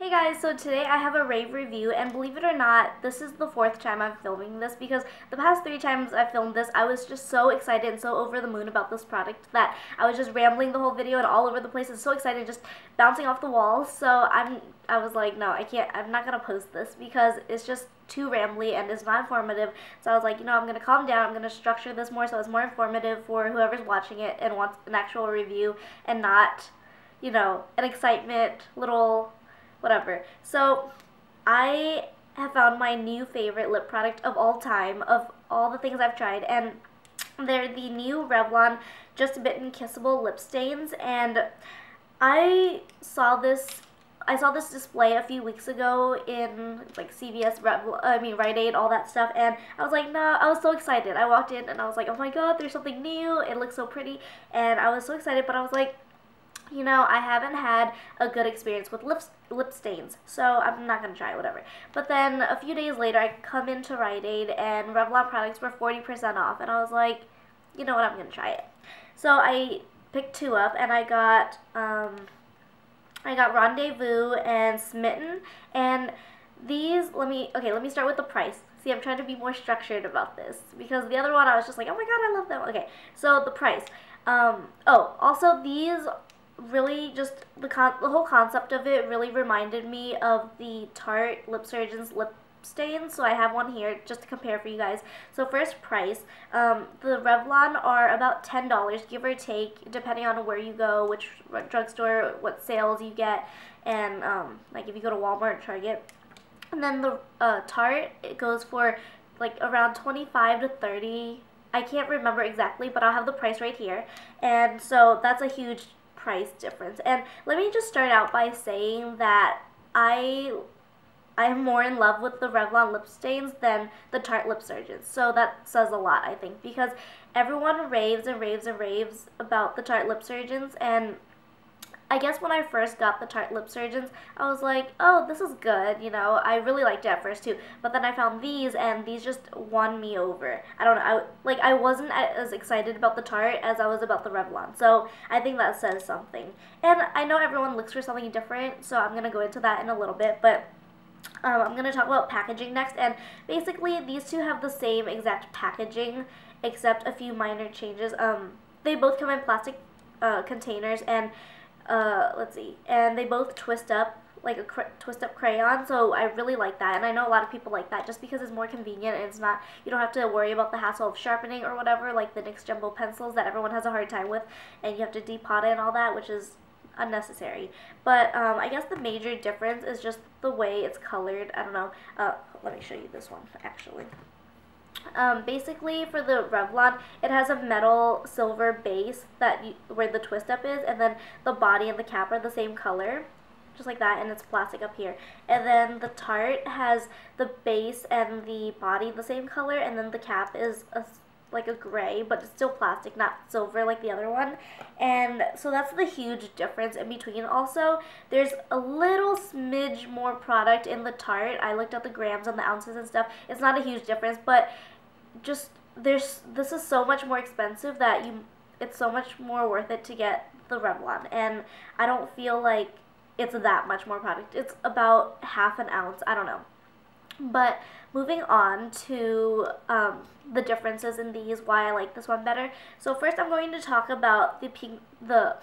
Hey guys, so today I have a rave review, and believe it or not, this is the fourth time I'm filming this because the past 3 times I filmed this, I was just so excited and so over the moon about this product that I was just rambling the whole video and all over the place and so excited, just bouncing off the walls. So I was like, no, I'm not gonna post this because it's just too rambly and it's not informative. So I was like, I'm gonna calm down, I'm gonna structure this more so it's more informative for whoever's watching it and wants an actual review and not, an excitement little whatever. So I have found my new favorite lip product of all time, of all the things I've tried, and they're the new Revlon Just Bitten Kissable Lip Stains. And I saw this display a few weeks ago in like CVS, Rite Aid, all that stuff, and I was like, no, I was so excited. I walked in and I was like, oh my god, there's something new, it looks so pretty, and I was so excited, but I was like, I haven't had a good experience with lip stains, so I'm not going to try it, whatever. But then a few days later, I come into Rite Aid, and Revlon products were 40% off, and I was like, you know what, I'm going to try it. So I picked 2 up, and I got Rendezvous and Smitten, and these, let me start with the price. See, I'm trying to be more structured about this, because the other one, I was just like, oh my god, I love them. Okay, so the price. Also, these really just, the whole concept of it really reminded me of the Tarte Lip Surgeon's lip stains, so I have one here just to compare for you guys. So first, price. The Revlon are about $10, give or take, depending on where you go, which drugstore, what sales you get, and like if you go to Walmart or Target. And then the Tarte, it goes for like around 25 to 30. I can't remember exactly, but I'll have the price right here. And so that's a huge price difference. And let me just start out by saying that I am more in love with the Revlon lip stains than the Tarte Lip Surgeons. So that says a lot, I think, because everyone raves and raves and raves about the Tarte Lip Surgeons, and I guess when I first got the Tarte Lip Surgeons, I was like, oh, this is good, I really liked it at first too, but then I found these, and these just won me over. I don't know, I wasn't as excited about the Tarte as I was about the Revlon, so I think that says something. And I know everyone looks for something different, so I'm going to go into that in a little bit, but I'm going to talk about packaging next, and basically these two have the same exact packaging, except a few minor changes. They both come in plastic containers, and let's see, and they both twist up like a twist up crayon, so I really like that, and I know a lot of people like that just because it's more convenient and it's not, you don't have to worry about the hassle of sharpening or whatever, like the NYX Jumbo pencils that everyone has a hard time with, and you have to depot it and all that, which is unnecessary. But I guess the major difference is just the way it's colored. I don't know, let me show you this one actually. Basically, for the Revlon, it has a metal silver base where the twist up is, and then the body and the cap are the same color, just like that, and it's plastic up here. And then the Tarte has the base and the body the same color, and then the cap is like a gray, but it's still plastic, not silver like the other one. And so that's the huge difference in between. Also, there's a little smidge more product in the Tarte. I looked at the grams and the ounces and stuff. It's not a huge difference, but just this is so much more expensive that it's so much more worth it to get the Revlon, and I don't feel like it's that much more product. It's about half an ounce, I don't know. But moving on to the differences in these, why I like this one better. So first I'm going to talk about the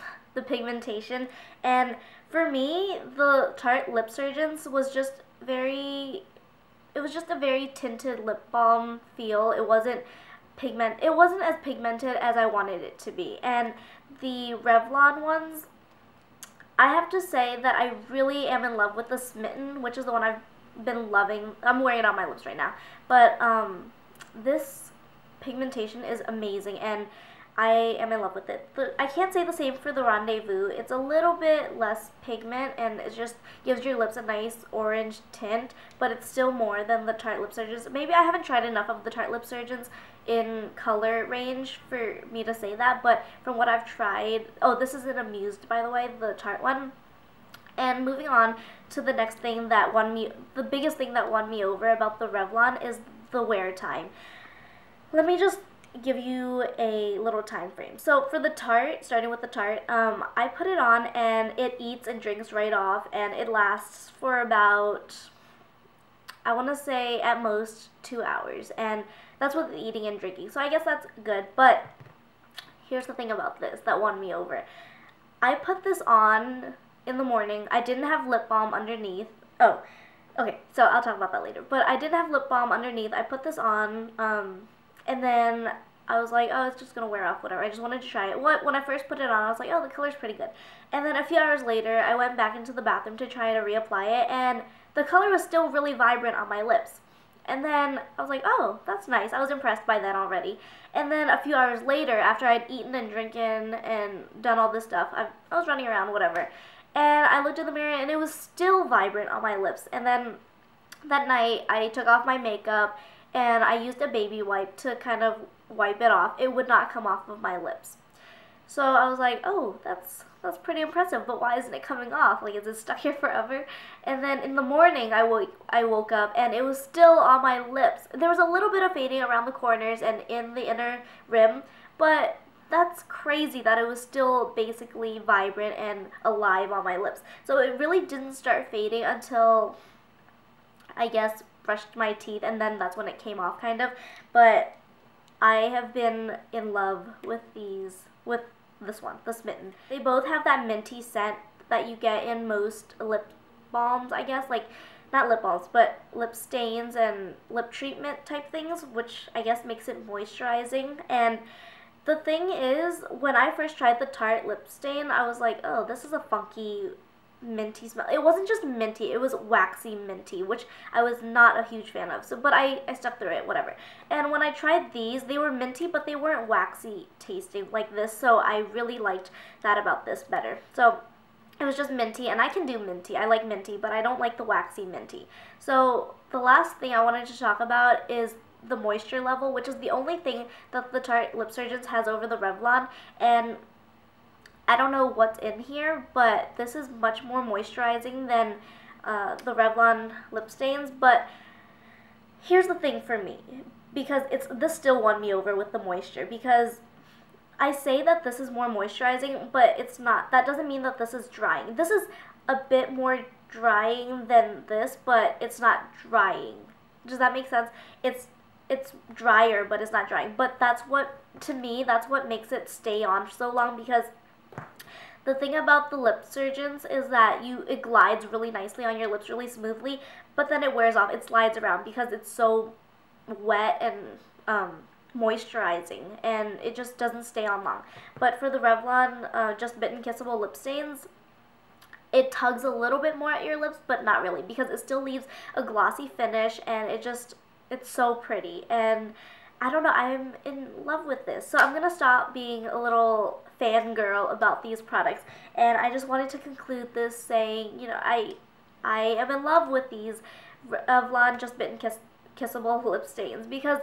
pigmentation, and for me the Tarte Lip Surgeons was just a very tinted lip balm feel. It wasn't as pigmented as I wanted it to be. And the Revlon ones, I have to say that I really am in love with the Smitten, which is the one I've been loving. I'm wearing it on my lips right now. But this pigmentation is amazing, and I am in love with it. But I can't say the same for the Rendezvous. It's a little bit less pigment, and it just gives your lips a nice orange tint, but it's still more than the Tarte Lip Surgeons. Maybe I haven't tried enough of the Tarte Lip Surgeons in color range for me to say that, but from what I've tried, oh, this is an Amused, by the way, the Tarte one. And moving on to the next thing that the biggest thing that won me over about the Revlon is the wear time. Let me just give you a little time frame. So for the Tarte, starting with the Tarte, I put it on and it eats and drinks right off, and it lasts for about, I want to say at most 2 hours, and that's with eating and drinking. So I guess that's good, but here's the thing about this that won me over. I put this on in the morning. I didn't have lip balm underneath. Oh, okay, so I'll talk about that later. But I didn't have lip balm underneath. I put this on, and then I was like, oh, it's just going to wear off, whatever. I just wanted to try it. When I first put it on, I was like, oh, the color's pretty good. And then a few hours later, I went back into the bathroom to try to reapply it, and the color was still really vibrant on my lips. And then I was like, oh, that's nice. I was impressed by that already. And then a few hours later, after I'd eaten and drinking and done all this stuff, I was running around, whatever. And I looked in the mirror, and it was still vibrant on my lips. And then that night, I took off my makeup, and I used a baby wipe to kind of wipe it off. It would not come off of my lips. So I was like, oh, that's pretty impressive, but why isn't it coming off? Like, is it stuck here forever? And then in the morning, I woke up, and it was still on my lips. There was a little bit of fading around the corners and in the inner rim, but that's crazy that it was still basically vibrant and alive on my lips. So it really didn't start fading until, I guess, brushed my teeth, and then that's when it came off, kind of. But I have been in love with this one, the Smitten. They both have that minty scent that you get in most lip balms, I guess, like, not lip balms, but lip stains and lip treatment type things, which I guess makes it moisturizing. And the thing is, when I first tried the Tarte lip stain, I was like, oh, this is a funky minty smell. It wasn't just minty, it was waxy minty, which I was not a huge fan of. So, but I stuck through it, whatever. And when I tried these, they were minty, but they weren't waxy tasting like this, so I really liked that about this better. So it was just minty, and I can do minty. I like minty, but I don't like the waxy minty. So the last thing I wanted to talk about is the moisture level, which is the only thing that the Tarte Lip Surgeons has over the Revlon, and I don't know what's in here, but this is much more moisturizing than the Revlon lip stains. But here's the thing for me, because this still won me over with the moisture, because I say that this is more moisturizing, but it's not. That doesn't mean that this is drying. This is a bit more drying than this, but it's not drying. Does that make sense? It's drier, but it's not drying. But that's what, to me, that's what makes it stay on so long, because the thing about the Lip Surgeons is that it glides really nicely on your lips, really smoothly, but then it wears off. It slides around because it's so wet and moisturizing, and it just doesn't stay on long. But for the Revlon Just Bitten Kissable Lip Stains, it tugs a little bit more at your lips, but not really, because it still leaves a glossy finish, and it's so pretty. And I don't know, I'm in love with this. So I'm going to stop being a little fangirl about these products, and I just wanted to conclude this saying, you know, I am in love with these Revlon Just Bitten Kissable Lip Stains, because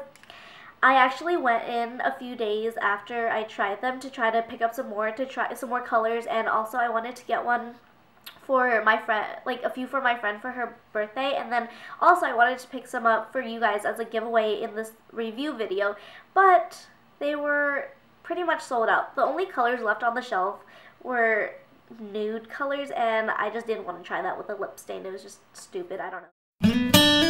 I actually went in a few days after I tried them to try to pick up some more, to try some more colors, and also I wanted to get one for my friend, like a few for my friend for her birthday, and then also I wanted to pick some up for you guys as a giveaway in this review video, but they were pretty much sold out. The only colors left on the shelf were nude colors, and I just didn't want to try that with a lip stain. It was just stupid. I don't know.